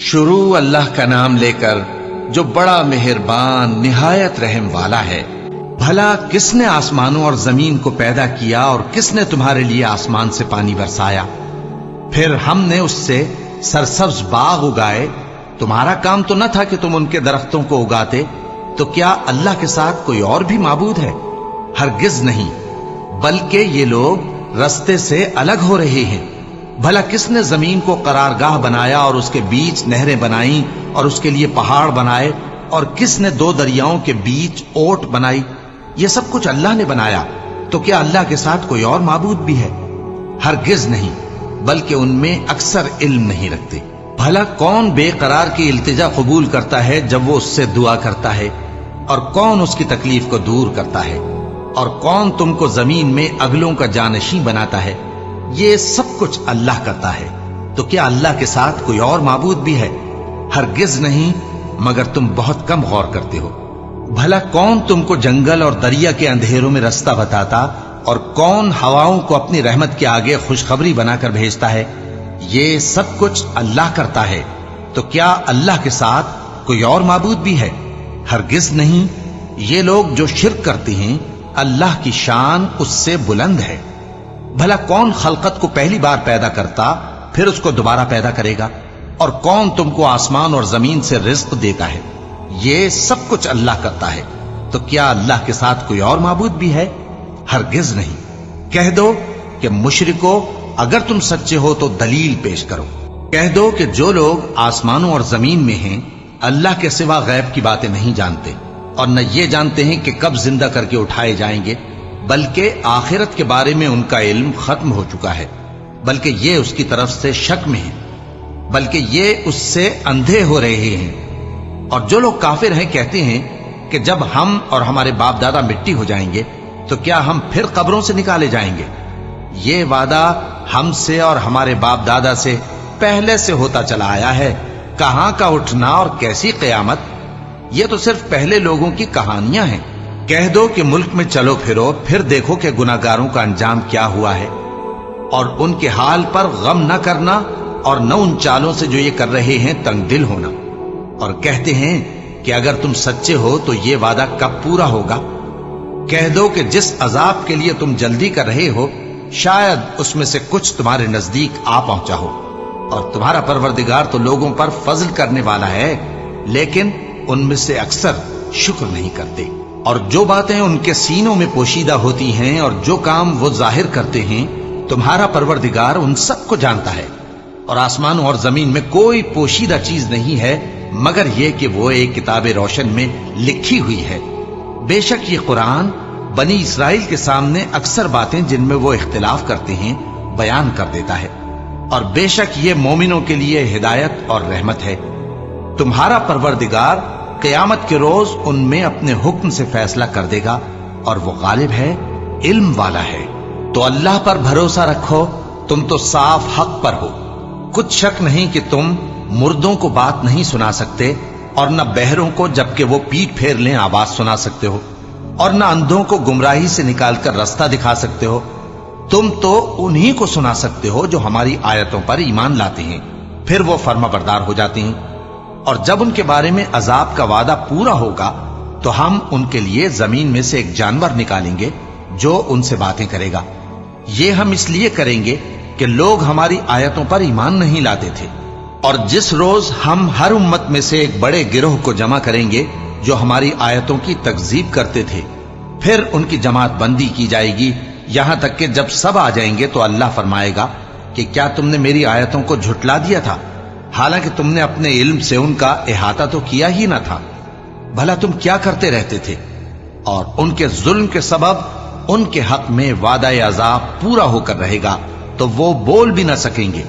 شروع اللہ کا نام لے کر جو بڑا مہربان نہایت رحم والا ہے۔ بھلا کس نے آسمانوں اور زمین کو پیدا کیا اور کس نے تمہارے لیے آسمان سے پانی برسایا؟ پھر ہم نے اس سے سرسبز باغ اگائے۔ تمہارا کام تو نہ تھا کہ تم ان کے درختوں کو اگاتے؟ تو کیا اللہ کے ساتھ کوئی اور بھی معبود ہے؟ ہرگز نہیں، بلکہ یہ لوگ رستے سے الگ ہو رہے ہیں۔ بھلا کس نے زمین کو قرارگاہ بنایا اور اس کے بیچ نہریں بنائیں اور اس کے لیے پہاڑ بنائے، اور کس نے دو دریاؤں کے بیچ اوٹ بنائی؟ یہ سب کچھ اللہ نے بنایا۔ تو کیا اللہ کے ساتھ کوئی اور معبود بھی ہے؟ ہرگز نہیں، بلکہ ان میں اکثر علم نہیں رکھتے۔ بھلا کون بے قرار کی التجا قبول کرتا ہے جب وہ اس سے دعا کرتا ہے؟ اور کون اس کی تکلیف کو دور کرتا ہے؟ اور کون تم کو زمین میں اگلوں کا جانشین بناتا ہے؟ یہ سب کچھ اللہ کرتا ہے۔ تو کیا اللہ کے ساتھ کوئی اور معبود بھی ہے؟ ہرگز نہیں، مگر تم بہت کم غور کرتے ہو۔ بھلا کون تم کو جنگل اور دریا کے اندھیروں میں رستہ بتاتا، اور کون ہواؤں کو اپنی رحمت کے آگے خوشخبری بنا کر بھیجتا ہے؟ یہ سب کچھ اللہ کرتا ہے۔ تو کیا اللہ کے ساتھ کوئی اور معبود بھی ہے؟ ہرگز نہیں۔ یہ لوگ جو شرک کرتے ہیں، اللہ کی شان اس سے بلند ہے۔ بھلا کون خلقت کو پہلی بار پیدا کرتا پھر اس کو دوبارہ پیدا کرے گا؟ اور کون تم کو آسمان اور زمین سے رزق دیتا ہے؟ یہ سب کچھ اللہ کرتا ہے۔ تو کیا اللہ کے ساتھ کوئی اور معبود بھی ہے؟ ہرگز نہیں۔ کہہ دو کہ مشرکو، اگر تم سچے ہو تو دلیل پیش کرو۔ کہہ دو کہ جو لوگ آسمانوں اور زمین میں ہیں اللہ کے سوا غیب کی باتیں نہیں جانتے، اور نہ یہ جانتے ہیں کہ کب زندہ کر کے اٹھائے جائیں گے، بلکہ آخرت کے بارے میں ان کا علم ختم ہو چکا ہے، بلکہ یہ اس کی طرف سے شک میں ہیں، بلکہ یہ اس سے اندھے ہو رہے ہیں۔ اور جو لوگ کافر ہیں کہتے ہیں کہ جب ہم اور ہمارے باپ دادا مٹی ہو جائیں گے تو کیا ہم پھر قبروں سے نکالے جائیں گے؟ یہ وعدہ ہم سے اور ہمارے باپ دادا سے پہلے سے ہوتا چلا آیا ہے۔ کہاں کا اٹھنا اور کیسی قیامت؟ یہ تو صرف پہلے لوگوں کی کہانیاں ہیں۔ کہہ دو کہ ملک میں چلو پھرو، پھر دیکھو کہ گناہگاروں کا انجام کیا ہوا ہے، اور ان کے حال پر غم نہ کرنا، اور نہ ان چالوں سے جو یہ کر رہے ہیں تنگ دل ہونا۔ اور کہتے ہیں کہ اگر تم سچے ہو تو یہ وعدہ کب پورا ہوگا؟ کہہ دو کہ جس عذاب کے لیے تم جلدی کر رہے ہو شاید اس میں سے کچھ تمہارے نزدیک آ پہنچا ہو، اور تمہارا پروردگار تو لوگوں پر فضل کرنے والا ہے، لیکن ان میں سے اکثر شکر نہیں کرتے۔ اور جو باتیں ان کے سینوں میں پوشیدہ ہوتی ہیں اور جو کام وہ ظاہر کرتے ہیں، تمہارا پروردگار ان سب کو جانتا ہے۔ اور آسمانوں اور زمین میں کوئی پوشیدہ چیز نہیں ہے مگر یہ کہ وہ ایک کتاب روشن میں لکھی ہوئی ہے۔ بے شک یہ قرآن بنی اسرائیل کے سامنے اکثر باتیں جن میں وہ اختلاف کرتے ہیں بیان کر دیتا ہے، اور بے شک یہ مومنوں کے لیے ہدایت اور رحمت ہے۔ تمہارا پروردگار قیامت کے روز ان میں اپنے حکم سے فیصلہ کر دے گا، اور وہ غالب ہے، علم والا ہے۔ تو اللہ پر بھروسہ رکھو، تم تو صاف حق پر ہو۔ کچھ شک نہیں کہ تم مردوں کو بات نہیں سنا سکتے، اور نہ بہروں کو جبکہ وہ پیٹ پھیر لیں آواز سنا سکتے ہو، اور نہ اندھوں کو گمراہی سے نکال کر رستہ دکھا سکتے ہو۔ تم تو انہی کو سنا سکتے ہو جو ہماری آیتوں پر ایمان لاتے ہیں، پھر وہ فرما بردار ہو جاتے ہیں۔ اور جب ان کے بارے میں عذاب کا وعدہ پورا ہوگا تو ہم ان کے لیے زمین میں سے ایک جانور نکالیں گے جو ان سے باتیں کرے گا۔ یہ ہم اس لیے کریں گے کہ لوگ ہماری آیتوں پر ایمان نہیں لاتے تھے۔ اور جس روز ہم ہر امت میں سے ایک بڑے گروہ کو جمع کریں گے جو ہماری آیتوں کی تکذیب کرتے تھے، پھر ان کی جماعت بندی کی جائے گی، یہاں تک کہ جب سب آ جائیں گے تو اللہ فرمائے گا کہ کیا تم نے میری آیتوں کو جھٹلا دیا تھا، حالانکہ تم نے اپنے علم سے ان کا احاطہ تو کیا ہی نہ تھا؟ بھلا تم کیا کرتے رہتے تھے؟ اور ان کے ظلم کے سبب ان کے حق میں وعدہ عذاب پورا ہو کر رہے گا تو وہ بول بھی نہ سکیں گے۔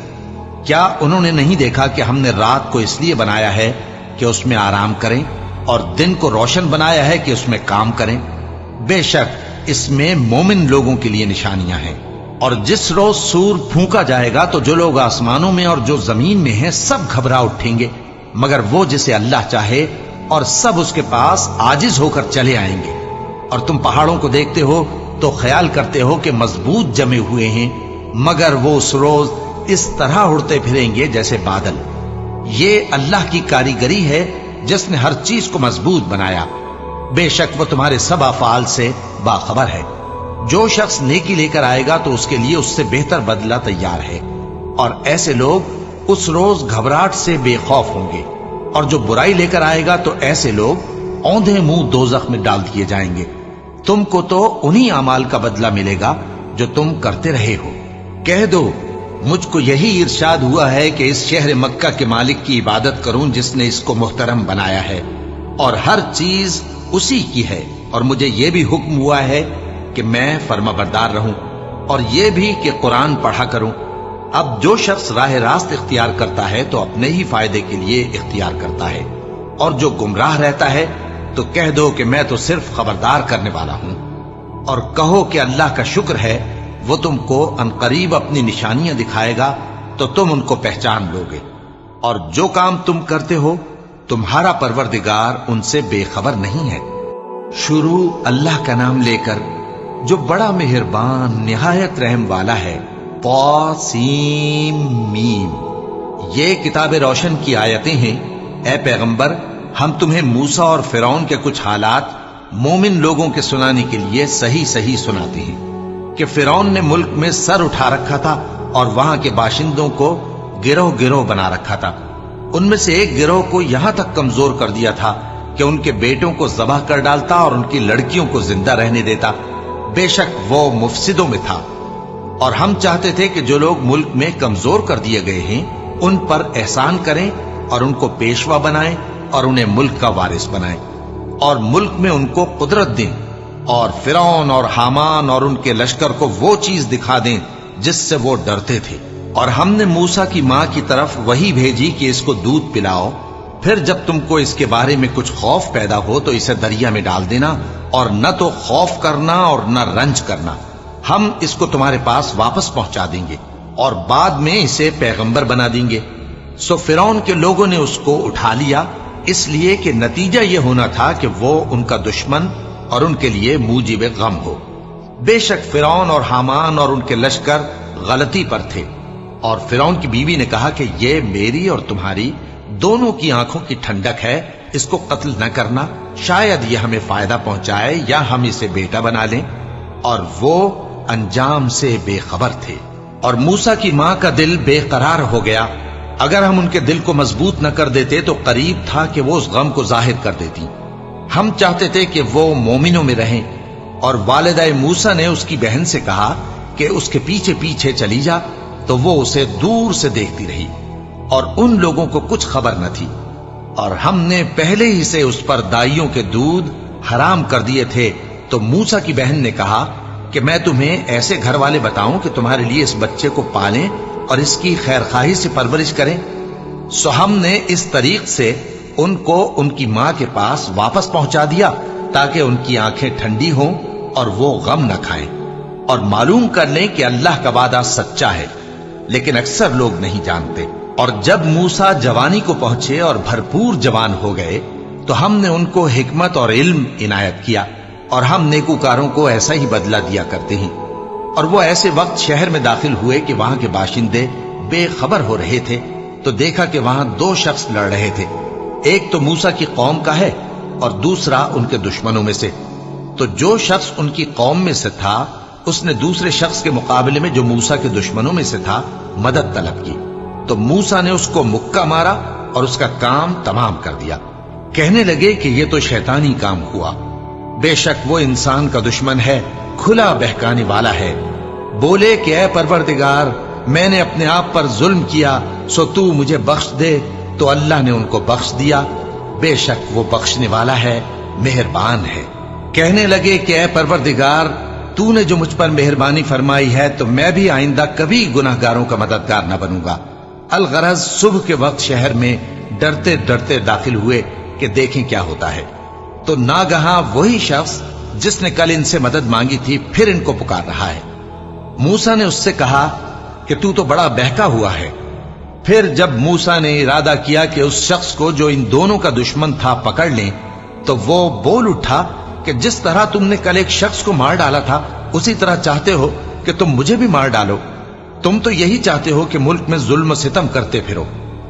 کیا انہوں نے نہیں دیکھا کہ ہم نے رات کو اس لیے بنایا ہے کہ اس میں آرام کریں، اور دن کو روشن بنایا ہے کہ اس میں کام کریں؟ بے شک اس میں مومن لوگوں کے لیے نشانیاں ہیں۔ اور جس روز سور پھونکا جائے گا تو جو لوگ آسمانوں میں اور جو زمین میں ہیں سب گھبرا اٹھیں گے، مگر وہ جسے اللہ چاہے، اور سب اس کے پاس عاجز ہو کر چلے آئیں گے۔ اور تم پہاڑوں کو دیکھتے ہو تو خیال کرتے ہو کہ مضبوط جمے ہوئے ہیں، مگر وہ اس روز اس طرح اڑتے پھریں گے جیسے بادل۔ یہ اللہ کی کاریگری ہے جس نے ہر چیز کو مضبوط بنایا. بے شک وہ تمہارے سب افعال سے باخبر ہے. جو شخص نیکی لے کر آئے گا تو اس کے لیے اس سے بہتر بدلہ تیار ہے، اور ایسے لوگ اس روز گھبراہٹ سے بے خوف ہوں گے. اور جو برائی لے کر آئے گا تو ایسے لوگ اوندھے منہ دوزخ میں ڈال دیے جائیں گے. تم کو تو انہی اعمال کا بدلہ ملے گا جو تم کرتے رہے ہو. کہہ دو مجھ کو یہی ارشاد ہوا ہے کہ اس شہر مکہ کے مالک کی عبادت کروں جس نے اس کو محترم بنایا ہے اور ہر چیز اسی کی ہے، اور مجھے یہ بھی حکم ہوا ہے کہ میں فرما بردار رہوں، اور یہ بھی کہ قرآن پڑھا کروں. اب جو شخص راہ راست اختیار کرتا ہے تو اپنے ہی فائدے کے لیے اختیار کرتا ہے، اور جو گمراہ رہتا ہے تو کہہ دو کہ میں تو صرف خبردار کرنے والا ہوں. اور کہو کہ اللہ کا شکر ہے وہ تم کو عنقریب اپنی نشانیاں دکھائے گا تو تم ان کو پہچان لو گے. اور جو کام تم کرتے ہو تمہارا پروردگار ان سے بے خبر نہیں ہے. شروع اللہ کا نام لے کر جو بڑا مہربان نہایت رحم والا ہے. طاسیم. یہ کتاب روشن کی آیتیں ہیں. اے پیغمبر ہم تمہیں موسیٰ اور فرعون کے کچھ حالات مومن لوگوں کے سنانے کے لیے صحیح صحیح سناتے ہیں کہ فرعون نے ملک میں سر اٹھا رکھا تھا اور وہاں کے باشندوں کو گروہ گروہ بنا رکھا تھا. ان میں سے ایک گروہ کو یہاں تک کمزور کر دیا تھا کہ ان کے بیٹوں کو ذبح کر ڈالتا اور ان کی لڑکیوں کو زندہ رہنے دیتا. بے شک وہ مفسدوں میں تھا. اور ہم چاہتے تھے کہ جو لوگ ملک میں کمزور کر دیے گئے ہیں ان پر احسان کریں اور ان کو پیشوا بنائیں اور انہیں ملک کا وارث بنائیں اور ملک میں ان کو قدرت دیں، اور فرعون اور حامان اور ان کے لشکر کو وہ چیز دکھا دیں جس سے وہ ڈرتے تھے. اور ہم نے موسیٰ کی ماں کی طرف وہی بھیجی کہ اس کو دودھ پلاؤ، پھر جب تم کو اس کے بارے میں کچھ خوف پیدا ہو تو اسے دریا میں ڈال دینا، اور نہ تو خوف کرنا اور نہ رنج کرنا. ہم اس کو تمہارے پاس واپس پہنچا دیں گے اور بعد میں اسے پیغمبر بنا دیں گے. سو فرعون کے لوگوں نے اس کو اٹھا لیا، اس لیے کہ نتیجہ یہ ہونا تھا کہ وہ ان کا دشمن اور ان کے لیے موجب غم ہو. بے شک فرعون اور حامان اور ان کے لشکر غلطی پر تھے. اور فرعون کی بیوی نے کہا کہ یہ میری اور تمہاری دونوں کی آنکھوں کی ٹھنڈک ہے، اس کو قتل نہ کرنا، شاید یہ ہمیں فائدہ پہنچائے یا ہم اسے بیٹا بنا لیں. اور وہ انجام سے بے خبر تھے. اور موسیٰ کی ماں کا دل بے قرار ہو گیا. اگر ہم ان کے دل کو مضبوط نہ کر دیتے تو قریب تھا کہ وہ اس غم کو ظاہر کر دیتی. ہم چاہتے تھے کہ وہ مومنوں میں رہیں. اور والدہ موسیٰ نے اس کی بہن سے کہا کہ اس کے پیچھے پیچھے چلی جا، تو وہ اسے دور سے دیکھتی رہی اور ان لوگوں کو کچھ خبر نہ تھی. اور ہم نے پہلے ہی سے اس پر دائیوں کے دودھ حرام کر دیے تھے. تو موسیٰ کی بہن نے کہا کہ میں تمہیں ایسے گھر والے بتاؤں کہ تمہارے لیے اس بچے کو پالیں اور اس کی خیر خواہی سے پرورش کریں. سو ہم نے اس طریق سے ان کو ان کی ماں کے پاس واپس پہنچا دیا تاکہ ان کی آنکھیں ٹھنڈی ہوں اور وہ غم نہ کھائیں اور معلوم کر لیں کہ اللہ کا وعدہ سچا ہے، لیکن اکثر لوگ نہیں جانتے. اور جب موسیٰ جوانی کو پہنچے اور بھرپور جوان ہو گئے تو ہم نے ان کو حکمت اور علم عنایت کیا، اور ہم نیکوکاروں کو ایسا ہی بدلہ دیا کرتے ہیں. اور وہ ایسے وقت شہر میں داخل ہوئے کہ وہاں کے باشندے بے خبر ہو رہے تھے تو دیکھا کہ وہاں دو شخص لڑ رہے تھے. ایک تو موسیٰ کی قوم کا ہے اور دوسرا ان کے دشمنوں میں سے. تو جو شخص ان کی قوم میں سے تھا اس نے دوسرے شخص کے مقابلے میں جو موسیٰ کے دشمنوں میں سے تھا مدد طلب کی. تو موسیٰ نے اس کو مکہ مارا اور اس کا کام تمام کر دیا. کہنے لگے کہ یہ تو شیطانی کام ہوا، بے شک وہ انسان کا دشمن ہے، کھلا بہکانے والا ہے. بولے کہ اے پروردگار میں نے اپنے آپ پر ظلم کیا، سو تو مجھے بخش دے. تو اللہ نے ان کو بخش دیا، بے شک وہ بخشنے والا ہے، مہربان ہے. کہنے لگے کہ اے پروردگار تو نے جو مجھ پر مہربانی فرمائی ہے تو میں بھی آئندہ کبھی گناہ گاروں کا مددگار نہ بنوں گا. الغرض صبح کے وقت شہر میں ڈرتے ڈرتے داخل ہوئے کہ دیکھیں کیا ہوتا ہے. تو ناگہاں وہی شخص جس نے کل ان سے مدد مانگی تھی پھر ان کو پکار رہا ہے. موسیٰ نے اس سے کہا کہ تو بڑا بہکا ہوا ہے. پھر جب موسیٰ نے ارادہ کیا کہ اس شخص کو جو ان دونوں کا دشمن تھا پکڑ لیں تو وہ بول اٹھا کہ جس طرح تم نے کل ایک شخص کو مار ڈالا تھا اسی طرح چاہتے ہو کہ تم مجھے بھی مار ڈالو. تم تو یہی چاہتے ہو کہ ملک میں ظلم و ستم کرتے پھرو.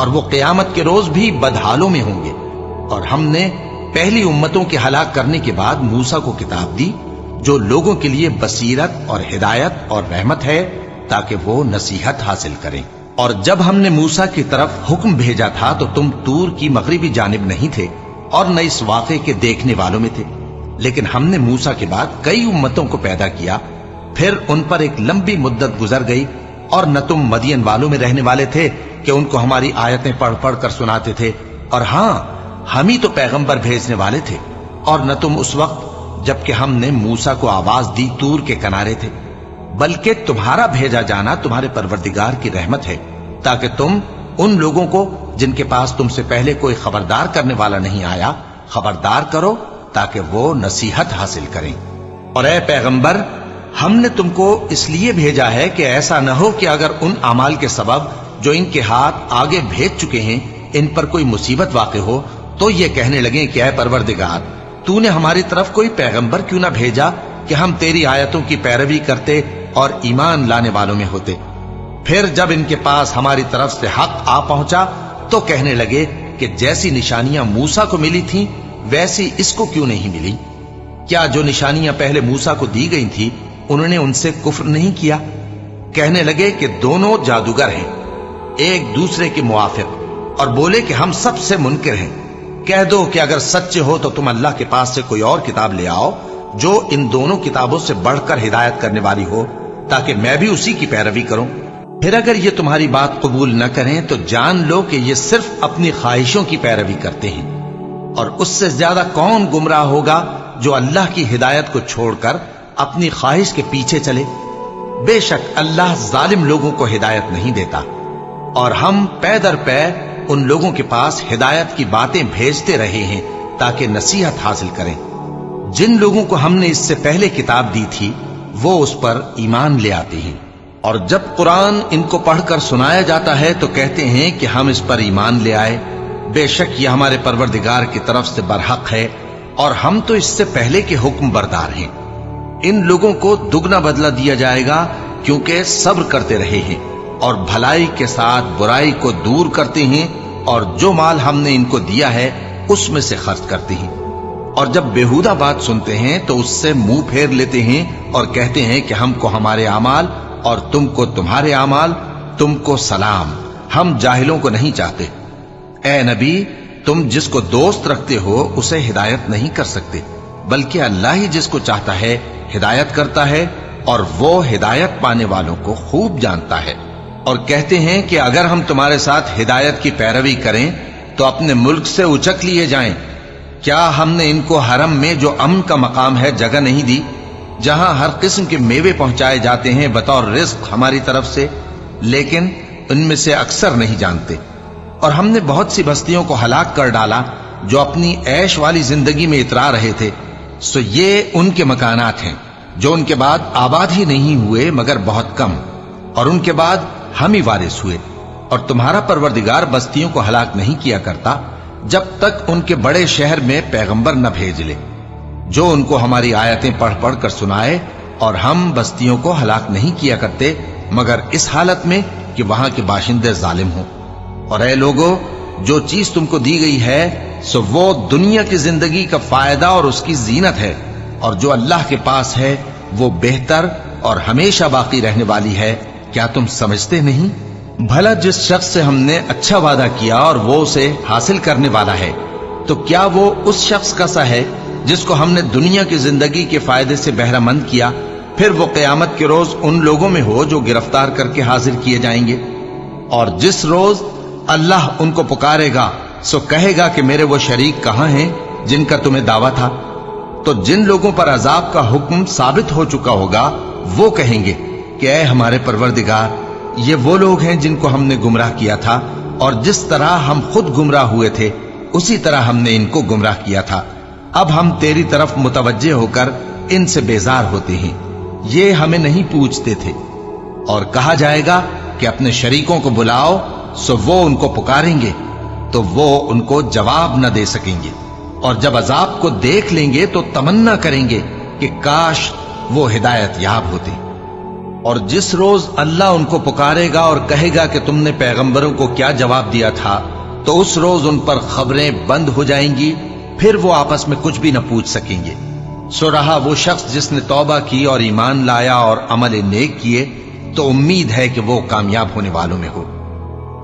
اور وہ قیامت کے روز بھی بدحالوں میں ہوں گے۔ اور ہم نے پہلی امتوں کے ہلاک کرنے کے بعد موسیٰ کو کتاب دی جو لوگوں کے لیے بصیرت اور ہدایت اور رحمت ہے تاکہ وہ نصیحت حاصل کریں۔ اور جب ہم نے موسیٰ کی طرف حکم بھیجا تھا تو تم طور کی مغربی جانب نہیں تھے اور نہ اس واقعے کے دیکھنے والوں میں تھے، لیکن ہم نے موسیٰ کے بعد کئی امتوں کو پیدا کیا، پھر ان پر ایک لمبی مدت گزر گئی، اور نہ تم مدین والوں میں رہنے والے تھے کہ ان کو ہماری آیتیں پڑھ پڑھ کر سناتے تھے، اور ہاں ہم ہی تو پیغمبر بھیجنے والے تھے، اور نہ تم اس وقت جبکہ ہم نے موسیٰ کو آواز دی طور کے کنارے تھے، بلکہ تمہارا بھیجا جانا تمہارے پروردگار کی رحمت ہے تاکہ تم ان لوگوں کو جن کے پاس تم سے پہلے کوئی خبردار کرنے والا نہیں آیا خبردار کرو تاکہ وہ نصیحت حاصل کریں۔ اور اے پیغمبر، ہم نے تم کو اس لیے بھیجا ہے کہ ایسا نہ ہو کہ اگر ان اعمال کے سبب جو ان کے ہاتھ آگے بھیج چکے ہیں ان پر کوئی مصیبت واقع ہو تو یہ کہنے لگیں کہ اے پروردگار، تو نے ہماری طرف کوئی پیغمبر کیوں نہ بھیجا کہ ہم تیری آیتوں کی پیروی کرتے اور ایمان لانے والوں میں ہوتے۔ پھر جب ان کے پاس ہماری طرف سے حق آ پہنچا تو کہنے لگے کہ جیسی نشانیاں موسیٰ کو ملی تھیں ویسی اس کو کیوں نہیں ملی؟ کیا جو نشانیاں پہلے موسیٰ کو دی گئی تھی انہوں نے ان سے کفر نہیں کیا؟ کہنے لگے کہ دونوں جادوگر ہیں ایک دوسرے کے موافق، اور بولے کہ ہم سب سے منکر ہیں۔ کہہ دو کہ اگر سچے ہو تو تم اللہ کے پاس سے کوئی اور کتاب لے آؤ جو ان دونوں کتابوں سے بڑھ کر ہدایت کرنے والی ہو تاکہ میں بھی اسی کی پیروی کروں۔ پھر اگر یہ تمہاری بات قبول نہ کریں تو جان لو کہ یہ صرف اپنی خواہشوں کی پیروی کرتے ہیں، اور اس سے زیادہ کون گمراہ ہوگا جو اللہ کی ہدایت کو چھوڑ کر اپنی خواہش کے پیچھے چلے۔ بے شک اللہ ظالم لوگوں کو ہدایت نہیں دیتا، اور ہم پے در پے ان لوگوں کے پاس ہدایت کی باتیں بھیجتے رہے ہیں تاکہ نصیحت حاصل کریں۔ جن لوگوں کو ہم نے اس سے پہلے کتاب دی تھی وہ اس پر ایمان لے آتے ہیں، اور جب قرآن ان کو پڑھ کر سنایا جاتا ہے تو کہتے ہیں کہ ہم اس پر ایمان لے آئے، بے شک یہ ہمارے پروردگار کی طرف سے برحق ہے اور ہم تو اس سے پہلے کے حکم بردار ہیں۔ ان لوگوں کو دگنا بدلہ دیا جائے گا کیونکہ صبر کرتے رہے ہیں اور بھلائی کے ساتھ برائی کو دور کرتے ہیں، اور جو مال ہم نے ان کو دیا ہے اس میں سے خرچ کرتے ہیں، اور جب بےہودہ بات سنتے ہیں تو اس سے منہ پھیر لیتے ہیں اور کہتے ہیں کہ ہم کو ہمارے اعمال اور تم کو تمہارے اعمال، تم کو سلام، ہم جاہلوں کو نہیں چاہتے۔ اے نبی، تم جس کو دوست رکھتے ہو اسے ہدایت نہیں کر سکتے، بلکہ اللہ ہی جس کو چاہتا ہے ہدایت کرتا ہے، اور وہ ہدایت پانے والوں کو خوب جانتا ہے۔ اور کہتے ہیں کہ اگر ہم تمہارے ساتھ ہدایت کی پیروی کریں تو اپنے ملک سے اچک لیے جائیں۔ کیا ہم نے ان کو حرم میں جو امن کا مقام ہے جگہ نہیں دی، جہاں ہر قسم کے میوے پہنچائے جاتے ہیں بطور رزق ہماری طرف سے؟ لیکن ان میں سے اکثر نہیں جانتے۔ اور ہم نے بہت سی بستیوں کو ہلاک کر ڈالا جو اپنی عیش والی زندگی میں اترا رہے تھے، سو یہ ان کے مکانات ہیں جو ان کے بعد آباد ہی نہیں ہوئے مگر بہت کم، اور ان کے بعد ہم ہی وارث ہوئے۔ اور تمہارا پروردگار بستیوں کو ہلاک نہیں کیا کرتا جب تک ان کے بڑے شہر میں پیغمبر نہ بھیج لے جو ان کو ہماری آیتیں پڑھ پڑھ کر سنائے، اور ہم بستیوں کو ہلاک نہیں کیا کرتے مگر اس حالت میں کہ وہاں کے باشندے ظالم ہوں۔ اور اے لوگو، جو چیز تم کو دی گئی ہے سو وہ دنیا کی زندگی کا فائدہ اور اس کی زینت ہے، اور جو اللہ کے پاس ہے وہ بہتر اور ہمیشہ باقی رہنے والی ہے۔ کیا تم سمجھتے نہیں؟ بھلا جس شخص سے ہم نے اچھا وعدہ کیا اور وہ اسے حاصل کرنے والا ہے، تو کیا وہ اس شخص کا سا ہے جس کو ہم نے دنیا کی زندگی کے فائدے سے بہرہ مند کیا، پھر وہ قیامت کے روز ان لوگوں میں ہو جو گرفتار کر کے حاضر کیے جائیں گے؟ اور جس روز اللہ ان کو پکارے گا سو کہے گا کہ میرے وہ شریک کہاں ہیں جن کا تمہیں دعویٰ تھا؟ تو جن لوگوں پر عذاب کا حکم ثابت ہو چکا ہوگا وہ کہیں گے کہ اے ہمارے پروردگار، یہ وہ لوگ ہیں جن کو ہم نے گمراہ کیا تھا، اور جس طرح ہم خود گمراہ ہوئے تھے اسی طرح ہم نے ان کو گمراہ کیا تھا۔ اب ہم تیری طرف متوجہ ہو کر ان سے بیزار ہوتے ہیں، یہ ہمیں نہیں پوچھتے تھے۔ اور کہا جائے گا کہ اپنے شریکوں کو بلاؤ، سو وہ ان کو پکاریں گے تو وہ ان کو جواب نہ دے سکیں گے، اور جب عذاب کو دیکھ لیں گے تو تمنا کریں گے کہ کاش وہ ہدایت یاب ہوتے۔ اور جس روز اللہ ان کو پکارے گا اور کہے گا کہ تم نے پیغمبروں کو کیا جواب دیا تھا، تو اس روز ان پر خبریں بند ہو جائیں گی، پھر وہ آپس میں کچھ بھی نہ پوچھ سکیں گے۔ سو رہا وہ شخص جس نے توبہ کی اور ایمان لایا اور عمل نیک کیے، تو امید ہے کہ وہ کامیاب ہونے والوں میں ہو۔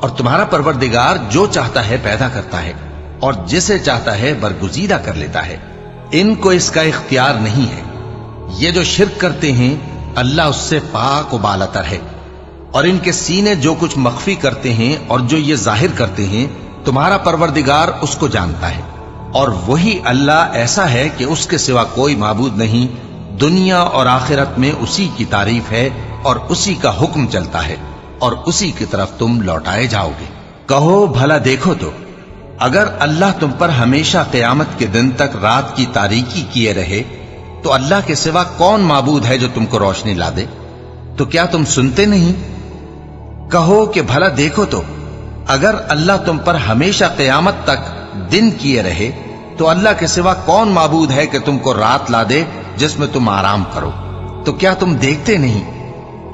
اور تمہارا پروردگار جو چاہتا ہے پیدا کرتا ہے، اور جسے چاہتا ہے برگزیدہ کر لیتا ہے، ان کو اس کا اختیار نہیں ہے۔ یہ جو شرک کرتے ہیں اللہ اس سے پاک و بالاتر ہے، اور ان کے سینے جو کچھ مخفی کرتے ہیں اور جو یہ ظاہر کرتے ہیں تمہارا پروردگار اس کو جانتا ہے۔ اور وہی اللہ ایسا ہے کہ اس کے سوا کوئی معبود نہیں، دنیا اور آخرت میں اسی کی تعریف ہے اور اسی کا حکم چلتا ہے، اور اسی کی طرف تم لوٹائے جاؤ گے۔ کہو بھلا دیکھو تو، اگر اللہ تم پر ہمیشہ قیامت کے دن تک رات کی تاریکی کیے رہے تو اللہ کے سوا کون معبود ہے جو تم کو روشنی لا دے؟ تو کیا تم سنتے نہیں؟ کہو کہ بھلا دیکھو تو، اگر اللہ تم پر ہمیشہ قیامت تک دن کیے رہے تو اللہ کے سوا کون معبود ہے کہ تم کو رات لا دے جس میں تم آرام کرو؟ تو کیا تم دیکھتے نہیں؟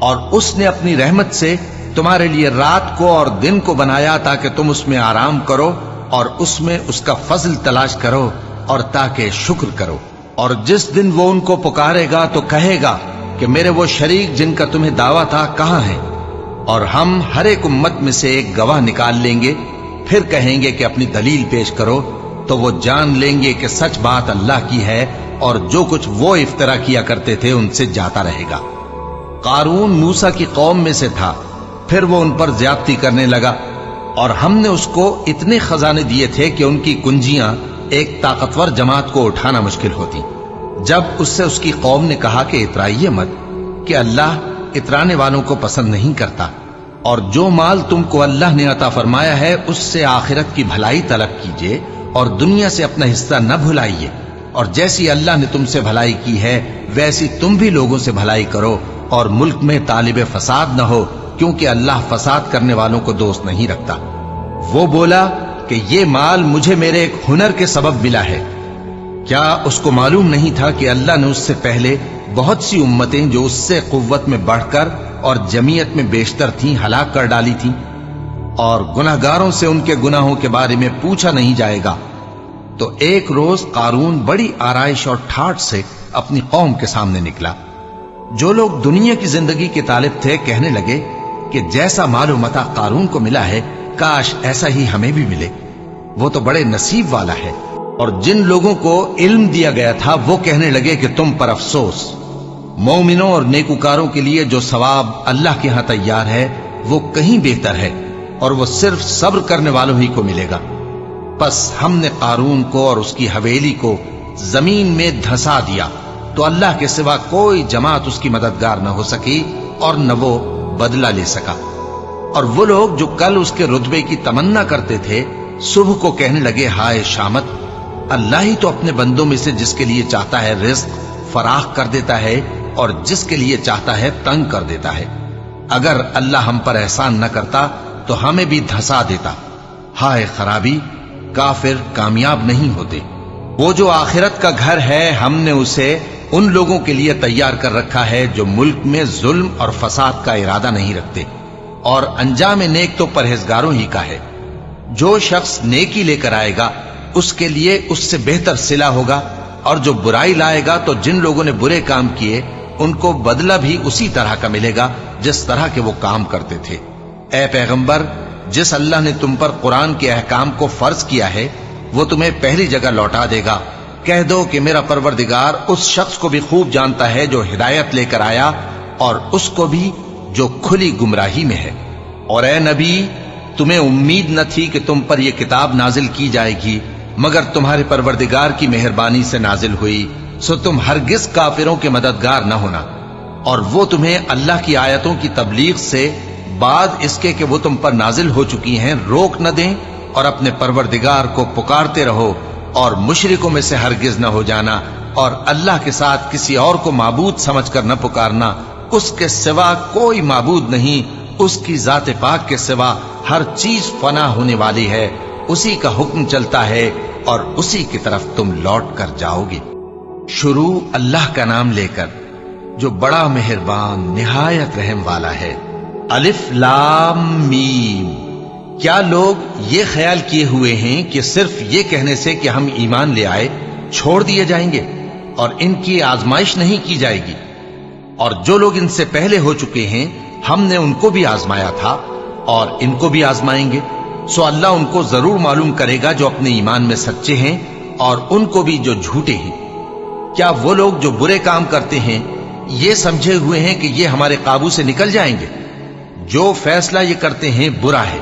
اور اس نے اپنی رحمت سے تمہارے لیے رات کو اور دن کو بنایا تاکہ تم اس میں آرام کرو اور اس میں اس کا فضل تلاش کرو اور تاکہ شکر کرو۔ اور جس دن وہ ان کو پکارے گا تو کہے گا کہ میرے وہ شریک جن کا تمہیں دعویٰ تھا کہاں ہیں؟ اور ہم ہر ایک امت میں سے ایک گواہ نکال لیں گے، پھر کہیں گے کہ اپنی دلیل پیش کرو، تو وہ جان لیں گے کہ سچ بات اللہ کی ہے، اور جو کچھ وہ افترا کیا کرتے تھے ان سے جاتا رہے گا۔ قارون موسیٰ کی قوم میں سے تھا، پھر وہ ان پر زیادتی کرنے لگا، اور ہم نے اس کو اتنے خزانے دیے تھے کہ ان کی کنجیاں ایک طاقتور جماعت کو اٹھانا مشکل ہوتی۔ جب اس سے اس کی قوم نے کہا کہ اترائیے مت، کہ اللہ اترانے والوں کو پسند نہیں کرتا، اور جو مال تم کو اللہ نے عطا فرمایا ہے اس سے آخرت کی بھلائی طلب کیجیے اور دنیا سے اپنا حصہ نہ بھلائیے، اور جیسی اللہ نے تم سے بھلائی کی ہے ویسی تم بھی لوگوں سے بھلائی کرو، اور ملک میں طالب فساد نہ ہو، کیونکہ اللہ فساد کرنے والوں کو دوست نہیں رکھتا۔ وہ بولا کہ یہ مال مجھے میرے ایک ہنر کے سبب ملا ہے۔ کیا اس کو معلوم نہیں تھا کہ اللہ نے اس سے پہلے بہت سی امتیں جو اس سے قوت میں بڑھ کر اور جمعیت میں بیشتر تھیں ہلاک کر ڈالی تھیں، اور گناہگاروں سے ان کے گناہوں کے بارے میں پوچھا نہیں جائے گا؟ تو ایک روز قارون بڑی آرائش اور ٹھاٹھ سے اپنی قوم کے سامنے نکلا۔ جو لوگ دنیا کی زندگی کے طالب تھے کہنے لگے کہ جیسا مال و متاع قارون کو ملا ہے کاش ایسا ہی ہمیں بھی ملے، وہ تو بڑے نصیب والا ہے۔ اور جن لوگوں کو علم دیا گیا تھا وہ کہنے لگے کہ تم پر افسوس، مومنوں اور نیکوکاروں کے لیے جو ثواب اللہ کے ہاں تیار ہے وہ کہیں بہتر ہے، اور وہ صرف صبر کرنے والوں ہی کو ملے گا۔ پس ہم نے قارون کو اور اس کی حویلی کو زمین میں دھسا دیا، تو اللہ کے سوا کوئی جماعت اس کی مددگار نہ ہو سکی اور نہ وہ بدلہ لے سکا۔ اور وہ لوگ جو کل اس کے رتبے کی تمنا کرتے تھے صبح کو کہنے لگے ہائے شامت، اللہ ہی تو اپنے بندوں میں سے جس کے لیے چاہتا ہے رزق فراخ کر دیتا ہے اور جس کے لیے چاہتا ہے تنگ کر دیتا ہے۔ اگر اللہ ہم پر احسان نہ کرتا تو ہمیں بھی دھسا دیتا۔ ہائے خرابی، کافر کامیاب نہیں ہوتے۔ وہ جو آخرت کا گھر ہے ہم نے اسے ان لوگوں کے لیے تیار کر رکھا ہے جو ملک میں ظلم اور فساد کا ارادہ نہیں رکھتے، اور انجام نیک تو پرہیزگاروں ہی کا ہے۔ جو شخص نیکی لے کر آئے گا اس کے لیے اس سے بہتر صلہ ہوگا، اور جو برائی لائے گا تو جن لوگوں نے برے کام کیے ان کو بدلہ بھی اسی طرح کا ملے گا جس طرح کے وہ کام کرتے تھے۔ اے پیغمبر، جس اللہ نے تم پر قرآن کے احکام کو فرض کیا ہے وہ تمہیں پہلی جگہ لوٹا دے گا۔ کہہ دو کہ میرا پروردگار اس شخص کو بھی خوب جانتا ہے جو ہدایت لے کر آیا، اور اس کو بھی جو کھلی گمراہی میں ہے۔ اور اے نبی، تمہیں امید نہ تھی کہ تم پر یہ کتاب نازل کی جائے گی، مگر تمہارے پروردگار کی مہربانی سے نازل ہوئی، سو تم ہرگز کافروں کے مددگار نہ ہونا، اور وہ تمہیں اللہ کی آیتوں کی تبلیغ سے بعد اس کے کہ وہ تم پر نازل ہو چکی ہیں روک نہ دیں، اور اپنے پروردگار کو پکارتے رہو، اور مشرکوں میں سے ہرگز نہ ہو جانا، اور اللہ کے ساتھ کسی اور کو معبود سمجھ کر نہ پکارنا۔ اس کے سوا کوئی معبود نہیں، اس کی ذات پاک کے سوا ہر چیز فنا ہونے والی ہے، اسی کا حکم چلتا ہے اور اسی کی طرف تم لوٹ کر جاؤ گے۔ شروع اللہ کا نام لے کر جو بڑا مہربان نہایت رحم والا ہے۔ الف لام میم۔ کیا لوگ یہ خیال کیے ہوئے ہیں کہ صرف یہ کہنے سے کہ ہم ایمان لے آئے چھوڑ دیے جائیں گے اور ان کی آزمائش نہیں کی جائے گی؟ اور جو لوگ ان سے پہلے ہو چکے ہیں ہم نے ان کو بھی آزمایا تھا اور ان کو بھی آزمائیں گے، سو اللہ ان کو ضرور معلوم کرے گا جو اپنے ایمان میں سچے ہیں اور ان کو بھی جو جھوٹے ہیں۔ کیا وہ لوگ جو برے کام کرتے ہیں یہ سمجھے ہوئے ہیں کہ یہ ہمارے قابو سے نکل جائیں گے؟ جو فیصلہ یہ کرتے ہیں برا ہے۔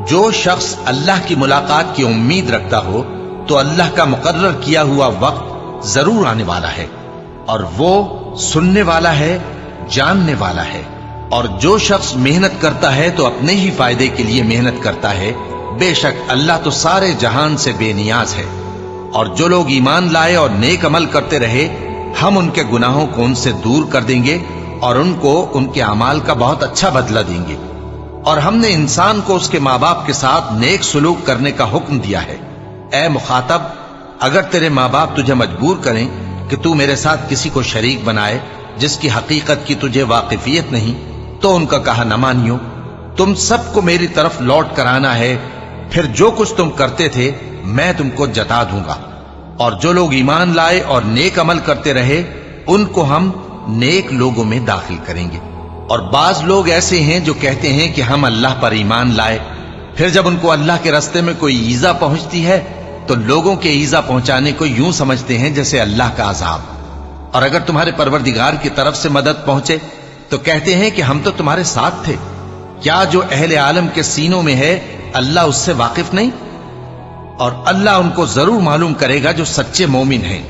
جو شخص اللہ کی ملاقات کی امید رکھتا ہو تو اللہ کا مقرر کیا ہوا وقت ضرور آنے والا ہے، اور وہ سننے والا ہے، جاننے والا ہے۔ اور جو شخص محنت کرتا ہے تو اپنے ہی فائدے کے لیے محنت کرتا ہے، بے شک اللہ تو سارے جہان سے بے نیاز ہے۔ اور جو لوگ ایمان لائے اور نیک عمل کرتے رہے ہم ان کے گناہوں کو ان سے دور کر دیں گے اور ان کو ان کے اعمال کا بہت اچھا بدلہ دیں گے۔ اور ہم نے انسان کو اس کے ماں باپ کے ساتھ نیک سلوک کرنے کا حکم دیا ہے۔ اے مخاطب، اگر تیرے ماں باپ تجھے مجبور کریں کہ تو میرے ساتھ کسی کو شریک بنائے جس کی حقیقت کی تجھے واقفیت نہیں تو ان کا کہا نہ مانیو۔ تم سب کو میری طرف لوٹ کر آنا ہے، پھر جو کچھ تم کرتے تھے میں تم کو جتا دوں گا۔ اور جو لوگ ایمان لائے اور نیک عمل کرتے رہے ان کو ہم نیک لوگوں میں داخل کریں گے۔ اور بعض لوگ ایسے ہیں جو کہتے ہیں کہ ہم اللہ پر ایمان لائے، پھر جب ان کو اللہ کے راستے میں کوئی ایذا پہنچتی ہے تو لوگوں کے ایذا پہنچانے کو یوں سمجھتے ہیں جیسے اللہ کا عذاب۔ اور اگر تمہارے پروردگار کی طرف سے مدد پہنچے تو کہتے ہیں کہ ہم تو تمہارے ساتھ تھے۔ کیا جو اہل عالم کے سینوں میں ہے اللہ اس سے واقف نہیں؟ اور اللہ ان کو ضرور معلوم کرے گا جو سچے مومن ہیں،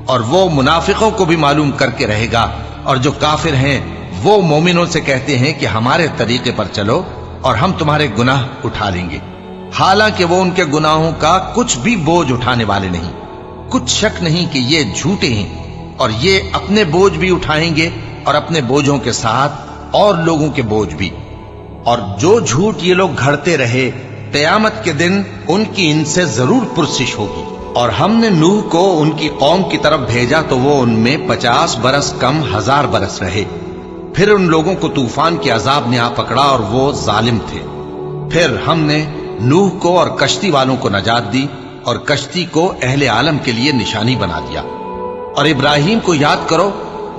اور وہ منافقوں کو بھی معلوم کر کے رہے گا۔ اور جو کافر ہیں وہ مومنوں سے کہتے ہیں کہ ہمارے طریقے پر چلو اور ہم تمہارے گناہ اٹھا لیں گے، حالانکہ وہ ان کے گناہوں کا کچھ بھی بوجھ اٹھانے والے نہیں۔ کچھ شک نہیں کہ یہ جھوٹے ہیں، اور یہ اپنے بوجھ بھی اٹھائیں گے اور اپنے بوجھوں کے ساتھ اور لوگوں کے بوجھ بھی۔ اور جو جھوٹ یہ لوگ گھڑتے رہے قیامت کے دن ان کی ان سے ضرور پرسش ہوگی۔ اور ہم نے نوح کو ان کی قوم کی طرف بھیجا تو وہ ان میں 50 برس کم 1000 برس رہے۔ پھر ان لوگوں کو طوفان کے عذاب نے آ پکڑا اور وہ ظالم تھے۔ پھر ہم نے نوح کو اور کشتی والوں کو نجات دی اور کشتی کو اہل عالم کے لیے نشانی بنا دیا۔ اور ابراہیم کو یاد کرو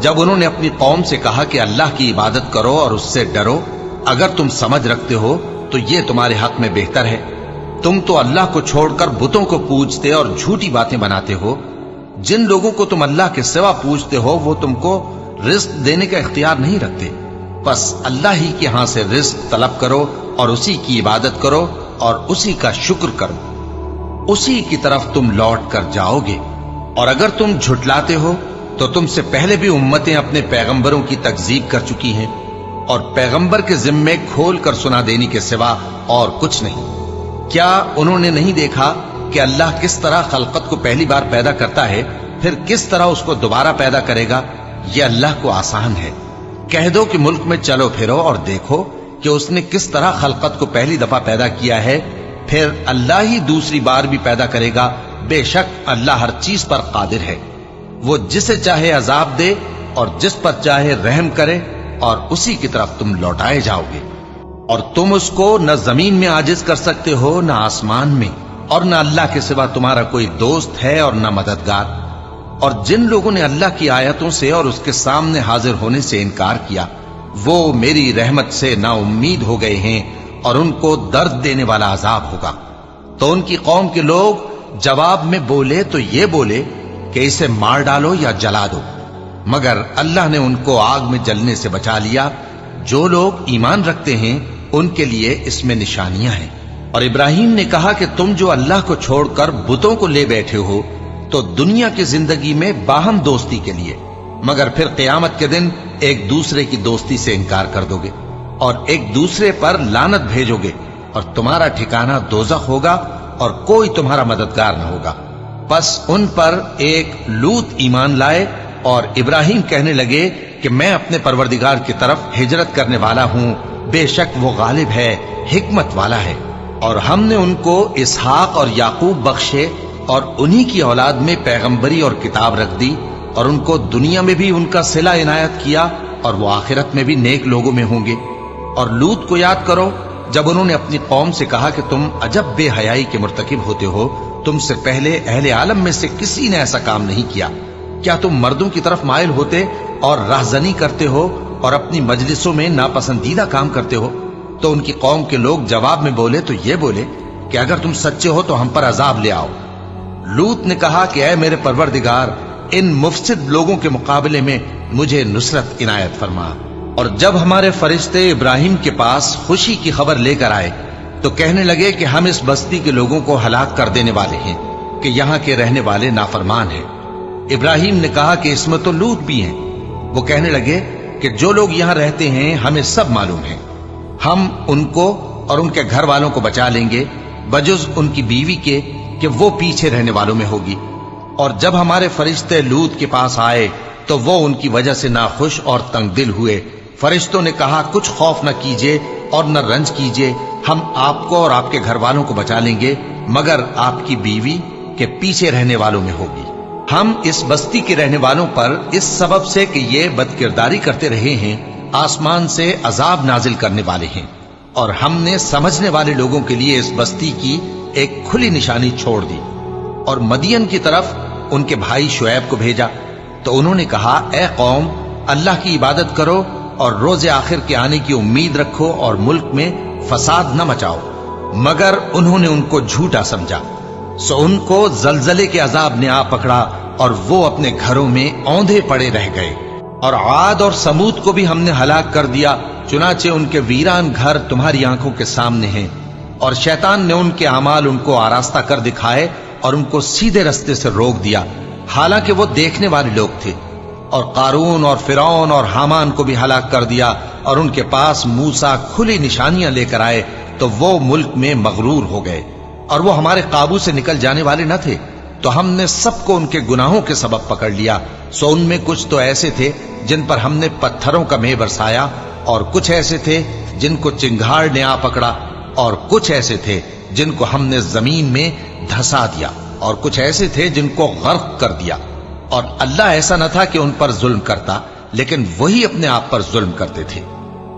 جب انہوں نے اپنی قوم سے کہا کہ اللہ کی عبادت کرو اور اس سے ڈرو، اگر تم سمجھ رکھتے ہو تو یہ تمہارے حق میں بہتر ہے۔ تم تو اللہ کو چھوڑ کر بتوں کو پوجتے اور جھوٹی باتیں بناتے ہو۔ جن لوگوں کو تم اللہ کے سوا پوجتے ہو وہ تم کو رزق دینے کا اختیار نہیں رکھتے، بس اللہ ہی کے ہاں سے رزق طلب کرو اور اسی کی عبادت کرو اور اسی کا شکر کرو، اسی کی طرف تم لوٹ کر جاؤ گے۔ اور اگر تم جھٹلاتے ہو تو تم سے پہلے بھی امتیں اپنے پیغمبروں کی تکذیب کر چکی ہیں، اور پیغمبر کے ذمے کھول کر سنا دینے کے سوا اور کچھ نہیں۔ کیا انہوں نے نہیں دیکھا کہ اللہ کس طرح خلقت کو پہلی بار پیدا کرتا ہے پھر کس طرح اس کو دوبارہ پیدا کرے گا؟ یہ اللہ کو آسان ہے۔ کہہ دو کہ ملک میں چلو پھرو اور دیکھو کہ اس نے کس طرح خلقت کو پہلی دفعہ پیدا کیا ہے، پھر اللہ ہی دوسری بار بھی پیدا کرے گا۔ بے شک اللہ ہر چیز پر قادر ہے۔ وہ جسے چاہے عذاب دے اور جس پر چاہے رحم کرے، اور اسی کی طرف تم لوٹائے جاؤ گے۔ اور تم اس کو نہ زمین میں عاجز کر سکتے ہو نہ آسمان میں، اور نہ اللہ کے سوا تمہارا کوئی دوست ہے اور نہ مددگار۔ اور جن لوگوں نے اللہ کی آیتوں سے اور اس کے سامنے حاضر ہونے سے انکار کیا وہ میری رحمت سے نا امید ہو گئے ہیں اور ان کو درد دینے والا عذاب ہوگا۔ تو ان کی قوم کے لوگ جواب میں بولے تو یہ بولے کہ اسے مار ڈالو یا جلا دو، مگر اللہ نے ان کو آگ میں جلنے سے بچا لیا۔ جو لوگ ایمان رکھتے ہیں ان کے لیے اس میں نشانیاں ہیں۔ اور ابراہیم نے کہا کہ تم جو اللہ کو چھوڑ کر بتوں کو لے بیٹھے ہو تو دنیا کی زندگی میں باہم دوستی کے لیے، مگر پھر قیامت کے دن ایک دوسرے کی دوستی سے انکار کر دو گے اور ایک دوسرے پر لعنت بھیجو گے، اور تمہارا ٹھکانہ دوزخ ہوگا اور کوئی تمہارا مددگار نہ ہوگا۔ پس ان پر ایک لوط ایمان لائے اور ابراہیم کہنے لگے کہ میں اپنے پروردگار کی طرف ہجرت کرنے والا ہوں، بے شک وہ غالب ہے، حکمت والا ہے۔ اور ہم نے ان کو اسحاق اور یعقوب بخشے اور انہی کی اولاد میں پیغمبری اور کتاب رکھ دی، اور ان کو دنیا میں بھی ان کا صلہ عنایت کیا اور وہ آخرت میں بھی نیک لوگوں میں ہوں گے۔ اور لوط کو یاد کرو جب انہوں نے اپنی قوم سے کہا کہ تم عجب بے حیائی کے مرتکب ہوتے ہو، تم سے پہلے اہل عالم میں سے کسی نے ایسا کام نہیں کیا۔ کیا تم مردوں کی طرف مائل ہوتے اور راہزنی کرتے ہو اور اپنی مجلسوں میں ناپسندیدہ کام کرتے ہو؟ تو ان کی قوم کے لوگ جواب میں بولے تو یہ بولے کہ اگر تم سچے ہو تو ہم پر عذاب لے آؤ۔ لوط نے کہا کہ اے میرے پروردگار، ان مفسد لوگوں کے مقابلے میں مجھے نصرت عنایت فرما۔ اور جب ہمارے فرشتے ابراہیم کے پاس خوشی کی خبر لے کر آئے تو کہنے لگے کہ ہم اس بستی کے لوگوں کو ہلاک کر دینے والے ہیں کہ یہاں کے رہنے والے نافرمان ہیں۔ ابراہیم نے کہا کہ اس میں تو لوط بھی ہیں۔ وہ کہنے لگے کہ جو لوگ یہاں رہتے ہیں ہمیں سب معلوم ہے، ہم ان کو اور ان کے گھر والوں کو بچا لیں گے بجز ان کی بیوی کے کہ وہ پیچھے رہنے والوں میں ہوگی۔ اور جب ہمارے فرشتے لوط کے پاس آئے تو وہ ان کی وجہ سے ناخوش اور تنگ دل ہوئے۔ فرشتوں نے کہا کچھ خوف نہ کیجیے اور نہ رنج کیجیے، ہم آپ کو اور آپ کے گھر والوں کو بچا لیں گے مگر آپ کی بیوی کے پیچھے رہنے والوں میں ہوگی۔ ہم اس بستی کے رہنے والوں پر اس سبب سے کہ یہ بدکرداری کرتے رہے ہیں آسمان سے عذاب نازل کرنے والے ہیں، اور ہم نے سمجھنے والے لوگوں کے لیے اس بستی کی ایک کھلی نشانی چھوڑ دی۔ اور مدین کی طرف ان کے بھائی شعیب کو بھیجا تو انہوں نے کہا اے قوم، اللہ کی عبادت کرو اور روز آخر کے آنے کی امید رکھو اور ملک میں فساد نہ مچاؤ۔ مگر انہوں نے ان کو جھوٹا سمجھا، سو ان کو زلزلے کے عذاب نے آ پکڑا اور وہ اپنے گھروں میں اوندھے پڑے رہ گئے۔ اور عاد اور سمود کو بھی ہم نے ہلاک کر دیا، چنانچہ ان کے ویران گھر تمہاری آنکھوں کے سامنے ہیں۔ اور شیطان نے ان کے اعمال ان کو آراستہ کر دکھائے اور ان کو سیدھے رستے سے روک دیا، حالانکہ وہ دیکھنے والے لوگ تھے۔ اور قارون اور فرعون اور حامان کو بھی ہلاک کر دیا، اور ان کے پاس موسیٰ کھلی نشانیاں لے کر آئے تو وہ ملک میں مغرور ہو گئے، اور وہ ہمارے قابو سے نکل جانے والے نہ تھے، تو ہم نے سب کو ان کے گناہوں کے سبب پکڑ لیا۔ سو ان میں کچھ تو ایسے تھے جن پر ہم نے پتھروں کا مے برسایا، اور کچھ ایسے تھے جن کو چنگھاڑ نے آ پکڑا، اور کچھ ایسے تھے جن کو ہم نے زمین میں دھسا دیا، اور کچھ ایسے تھے جن کو غرق کر دیا۔ اور اللہ ایسا نہ تھا کہ ان پر ظلم کرتا، لیکن وہی اپنے آپ پر ظلم کرتے تھے۔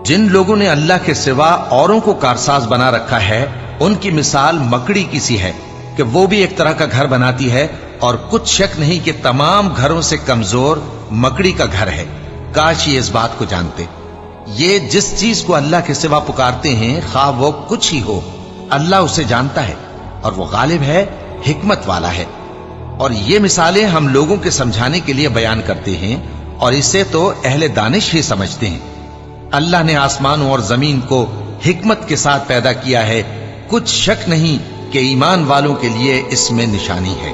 جن لوگوں نے اللہ کے سوا اوروں کو کارساز بنا رکھا ہے، ان کی مثال مکڑی کی سی ہے کہ وہ بھی ایک طرح کا گھر بناتی ہے، اور کچھ شک نہیں کہ تمام گھروں سے کمزور مکڑی کا گھر ہے۔ کاش یہ اس بات کو جانتے۔ یہ جس چیز کو اللہ کے سوا پکارتے ہیں خواہ وہ کچھ ہی ہو، اللہ اسے جانتا ہے اور وہ غالب ہے، حکمت والا ہے۔ اور یہ مثالیں ہم لوگوں کے سمجھانے کے لیے بیان کرتے ہیں، اور اسے تو اہل دانش ہی سمجھتے ہیں۔ اللہ نے آسمانوں اور زمین کو حکمت کے ساتھ پیدا کیا ہے، کچھ شک نہیں کہ ایمان والوں کے لیے اس میں نشانی ہے۔